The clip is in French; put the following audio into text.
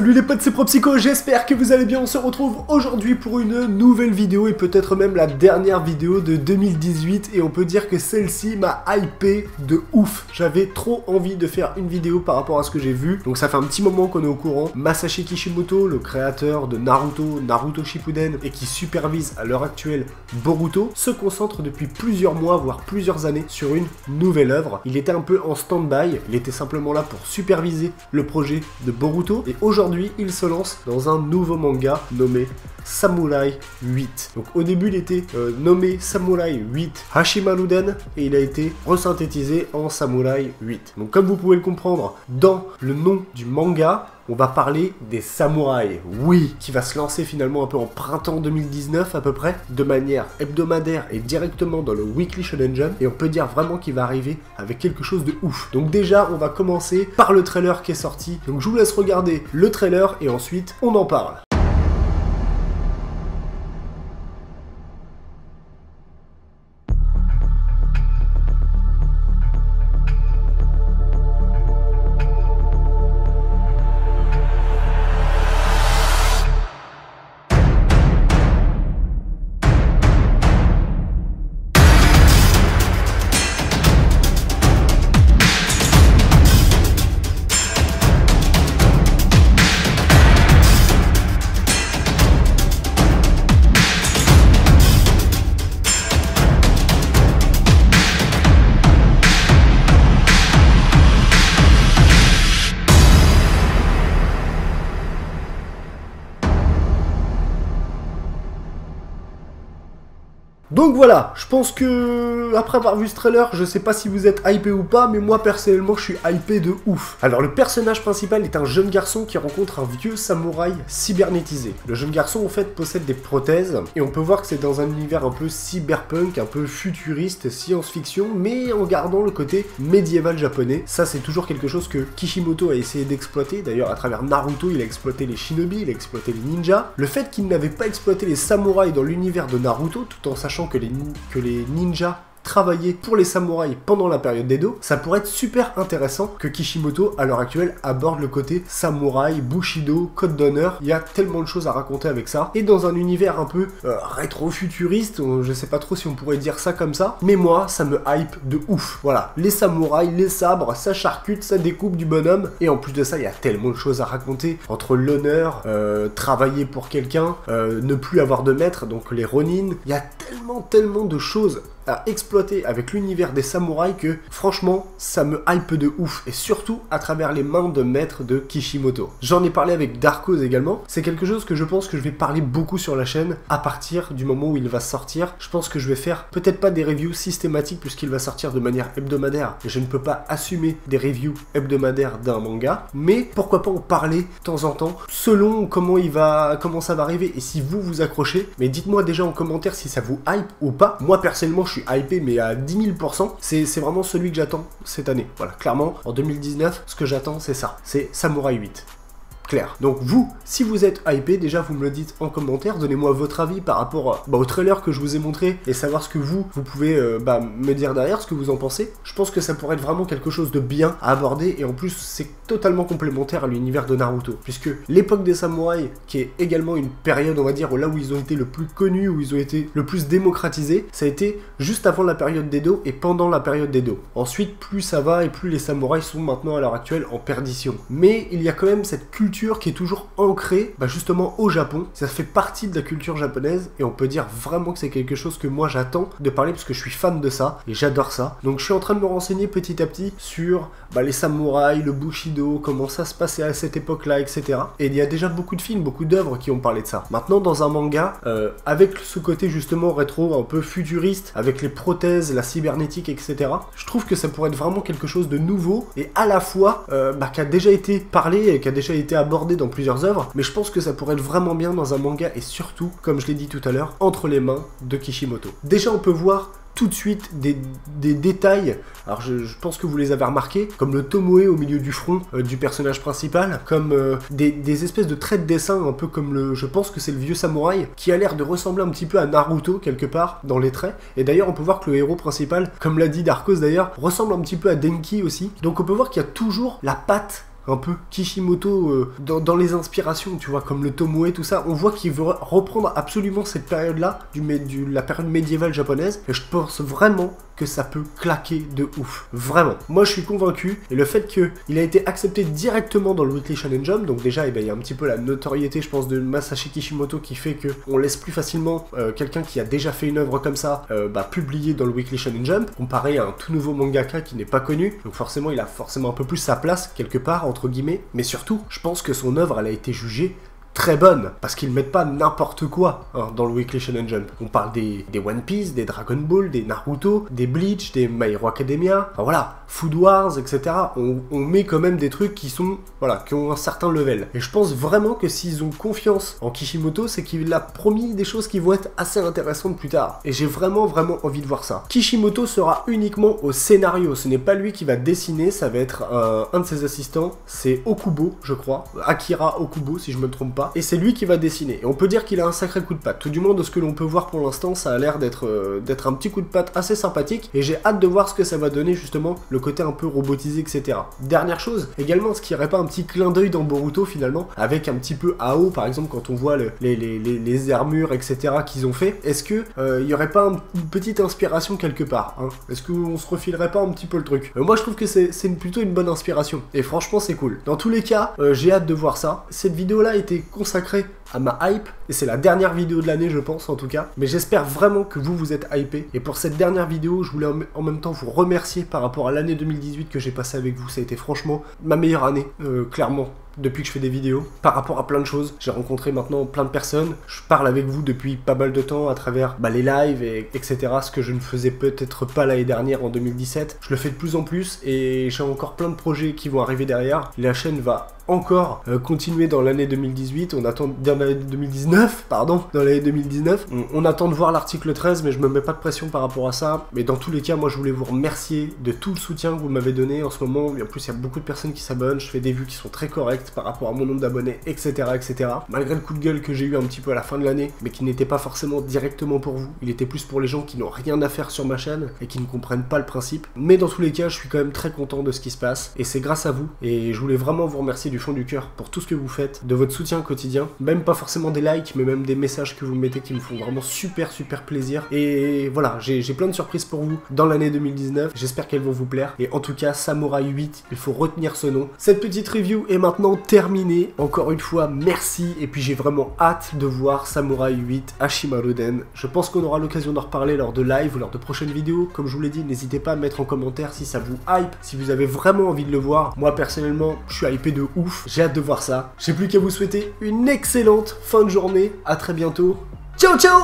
Salut les potes, c'est ProPsycho, j'espère que vous allez bien. On se retrouve aujourd'hui pour une nouvelle vidéo et peut-être même la dernière vidéo de 2018 et on peut dire que celle-ci m'a hypé de ouf. J'avais trop envie de faire une vidéo par rapport à ce que j'ai vu, donc ça fait un petit moment qu'on est au courant. Masashi Kishimoto, le créateur de Naruto Shippuden et qui supervise à l'heure actuelle Boruto, se concentre depuis plusieurs mois voire plusieurs années sur une nouvelle œuvre. Il était un peu en stand-by, il était simplement là pour superviser le projet de Boruto et aujourd'hui il se lance dans un nouveau manga nommé Samurai 8. Donc au début il était nommé Samurai 8 Hashimaruden et il a été resynthétisé en Samurai 8. Donc comme vous pouvez le comprendre, dans le nom du manga, on va parler des samouraïs, oui, qui va se lancer finalement un peu en printemps 2019 à peu près, de manière hebdomadaire et directement dans le Weekly Shonen Jump, et on peut dire vraiment qu'il va arriver avec quelque chose de ouf. Donc déjà, on va commencer par le trailer qui est sorti, donc je vous laisse regarder le trailer et ensuite on en parle. Donc voilà, je pense que après avoir vu ce trailer, je sais pas si vous êtes hypé ou pas, mais moi personnellement je suis hypé de ouf. Alors le personnage principal est un jeune garçon qui rencontre un vieux samouraï cybernétisé. Le jeune garçon en fait possède des prothèses et on peut voir que c'est dans un univers un peu cyberpunk, un peu futuriste, science-fiction, mais en gardant le côté médiéval japonais. Ça c'est toujours quelque chose que Kishimoto a essayé d'exploiter. D'ailleurs à travers Naruto il a exploité les shinobi, il a exploité les ninjas. Le fait qu'il n'avait pas exploité les samouraïs dans l'univers de Naruto, tout en sachant que les ninjas travailler pour les samouraïs pendant la période d'Edo, ça pourrait être super intéressant que Kishimoto, à l'heure actuelle, aborde le côté samouraï, bushido, code d'honneur. Il y a tellement de choses à raconter avec ça. Et dans un univers un peu rétro-futuriste, je sais pas trop si on pourrait dire ça comme ça, mais moi, ça me hype de ouf. Voilà, les samouraïs, les sabres, ça charcute, ça découpe du bonhomme. Et en plus de ça, il y a tellement de choses à raconter entre l'honneur, travailler pour quelqu'un, ne plus avoir de maître, donc les ronin. Il y a tellement de choses à exploiter avec l'univers des samouraïs que franchement ça me hype de ouf, et surtout à travers les mains de maître de Kishimoto. J'en ai parlé avec Darkos également, c'est quelque chose que je pense que je vais parler beaucoup sur la chaîne à partir du moment où il va sortir. Je pense que je vais faire peut-être pas des reviews systématiques puisqu'il va sortir de manière hebdomadaire et je ne peux pas assumer des reviews hebdomadaires d'un manga, mais pourquoi pas en parler de temps en temps selon comment ça va arriver et si vous accrochez. Mais dites-moi déjà en commentaire si ça vous hype ou pas. Moi personnellement je suis hypé mais à 10 000%, c'est vraiment celui que j'attends cette année. Voilà, clairement, en 2019, ce que j'attends c'est ça, c'est Samurai 8. Clair. Donc vous, si vous êtes hypé, déjà vous me le dites en commentaire, donnez-moi votre avis par rapport au trailer que je vous ai montré et savoir ce que vous pouvez me dire derrière, ce que vous en pensez. Je pense que ça pourrait être vraiment quelque chose de bien à aborder et en plus c'est totalement complémentaire à l'univers de Naruto, puisque l'époque des samouraïs, qui est également une période on va dire là où ils ont été le plus connus, où ils ont été le plus démocratisés, ça a été juste avant la période d'Edo et pendant la période d'Edo. Ensuite plus ça va et plus les samouraïs sont maintenant à l'heure actuelle en perdition. Mais il y a quand même cette culture qui est toujours ancrée justement au Japon, ça fait partie de la culture japonaise et on peut dire vraiment que c'est quelque chose que moi j'attends de parler parce que je suis fan de ça et j'adore ça. Donc je suis en train de me renseigner petit à petit sur les samouraïs, le bushido, comment ça se passait à cette époque là, etc. Et il y a déjà beaucoup de films, beaucoup d'œuvres qui ont parlé de ça. Maintenant dans un manga, avec ce côté justement rétro, un peu futuriste, avec les prothèses, la cybernétique, etc. Je trouve que ça pourrait être vraiment quelque chose de nouveau et à la fois qui a déjà été parlé et qui a déjà été abordé dans plusieurs œuvres, mais je pense que ça pourrait être vraiment bien dans un manga et surtout, comme je l'ai dit tout à l'heure, entre les mains de Kishimoto. Déjà on peut voir tout de suite des détails, alors je pense que vous les avez remarqués, comme le tomoe au milieu du front du personnage principal, comme des espèces de traits de dessin, un peu comme je pense que c'est le vieux samouraï, qui a l'air de ressembler un petit peu à Naruto quelque part dans les traits, et d'ailleurs on peut voir que le héros principal, comme l'a dit Darkos d'ailleurs, ressemble un petit peu à Denki aussi, donc on peut voir qu'il y a toujours la patte un peu Kishimoto dans les inspirations, tu vois, comme le Tomoe, tout ça. On voit qu'il veut reprendre absolument cette période-là, la période médiévale japonaise, et je pense vraiment que ça peut claquer de ouf. Vraiment. Moi, je suis convaincu, et le fait qu'il a été accepté directement dans le Weekly Shonen Jump, donc déjà, il y a un petit peu la notoriété, je pense, de Masashi Kishimoto qui fait qu'on laisse plus facilement quelqu'un qui a déjà fait une œuvre comme ça publier dans le Weekly Shonen Jump, comparé à un tout nouveau mangaka qui n'est pas connu, donc forcément, il a forcément un peu plus sa place, quelque part, entre guillemets, mais surtout, je pense que son œuvre, elle a été jugée très bonne, parce qu'ils mettent pas n'importe quoi dans le Weekly Shonen Jump. On parle des One Piece, des Dragon Ball, des Naruto, des Bleach, des My Hero Academia, enfin voilà, Food Wars, etc. On met quand même des trucs qui sont, voilà, qui ont un certain level. Et je pense vraiment que s'ils ont confiance en Kishimoto, c'est qu'il a promis des choses qui vont être assez intéressantes plus tard. Et j'ai vraiment envie de voir ça. Kishimoto sera uniquement au scénario, ce n'est pas lui qui va dessiner, ça va être un de ses assistants, c'est Okubo, je crois, Akira Okubo, si je me trompe pas. Et c'est lui qui va dessiner. Et on peut dire qu'il a un sacré coup de patte. Tout du moins de ce que l'on peut voir pour l'instant, ça a l'air d'être un petit coup de patte assez sympathique. Et j'ai hâte de voir ce que ça va donner justement, le côté un peu robotisé, etc. Dernière chose, également, est-ce qu'il n'y aurait pas un petit clin d'œil dans Boruto finalement, avec un petit peu AO par exemple, quand on voit les armures, etc. qu'ils ont fait. Est-ce que il n'y aurait pas une petite inspiration quelque part, hein? Est-ce qu'on se refilerait pas un petit peu le truc? Moi je trouve que c'est plutôt une bonne inspiration. Et franchement c'est cool. Dans tous les cas, j'ai hâte de voir ça. Cette vidéo là était consacrée à ma hype, et c'est la dernière vidéo de l'année je pense en tout cas, mais j'espère vraiment que vous êtes hypés, et pour cette dernière vidéo, je voulais en même temps vous remercier par rapport à l'année 2018 que j'ai passé avec vous. Ça a été franchement ma meilleure année, clairement, depuis que je fais des vidéos, par rapport à plein de choses. J'ai rencontré maintenant plein de personnes, je parle avec vous depuis pas mal de temps à travers les lives, etc. Ce que je ne faisais peut-être pas l'année dernière en 2017, je le fais de plus en plus, et j'ai encore plein de projets qui vont arriver derrière. La chaîne va encore continuer dans l'année 2018, on attend dans l'année 2019, pardon, dans l'année 2019, on attend de voir l'article 13, mais je me mets pas de pression par rapport à ça. Mais dans tous les cas, moi je voulais vous remercier de tout le soutien que vous m'avez donné en ce moment, et en plus il y a beaucoup de personnes qui s'abonnent, je fais des vues qui sont très correctes par rapport à mon nombre d'abonnés, etc., etc. Malgré le coup de gueule que j'ai eu un petit peu à la fin de l'année, mais qui n'était pas forcément directement pour vous, il était plus pour les gens qui n'ont rien à faire sur ma chaîne, et qui ne comprennent pas le principe. Mais dans tous les cas, je suis quand même très content de ce qui se passe, et c'est grâce à vous, et je voulais vraiment vous remercier du fond du cœur pour tout ce que vous faites, de votre soutien quotidien, même pas forcément des likes, mais même des messages que vous mettez qui me font vraiment super plaisir. Et voilà, j'ai plein de surprises pour vous dans l'année 2019, j'espère qu'elles vont vous plaire. Et en tout cas, Samurai 8, il faut retenir ce nom. Cette petite review est maintenant terminée. Encore une fois, merci, et puis j'ai vraiment hâte de voir Samurai 8 Hashimaruden. Je pense qu'on aura l'occasion d'en reparler lors de live ou lors de prochaines vidéos. Comme je vous l'ai dit, n'hésitez pas à mettre en commentaire si ça vous hype, si vous avez vraiment envie de le voir. Moi personnellement, je suis hypé de ouf, j'ai hâte de voir ça. J'ai plus qu'à vous souhaiter une excellente fin de journée. À très bientôt. Ciao ciao.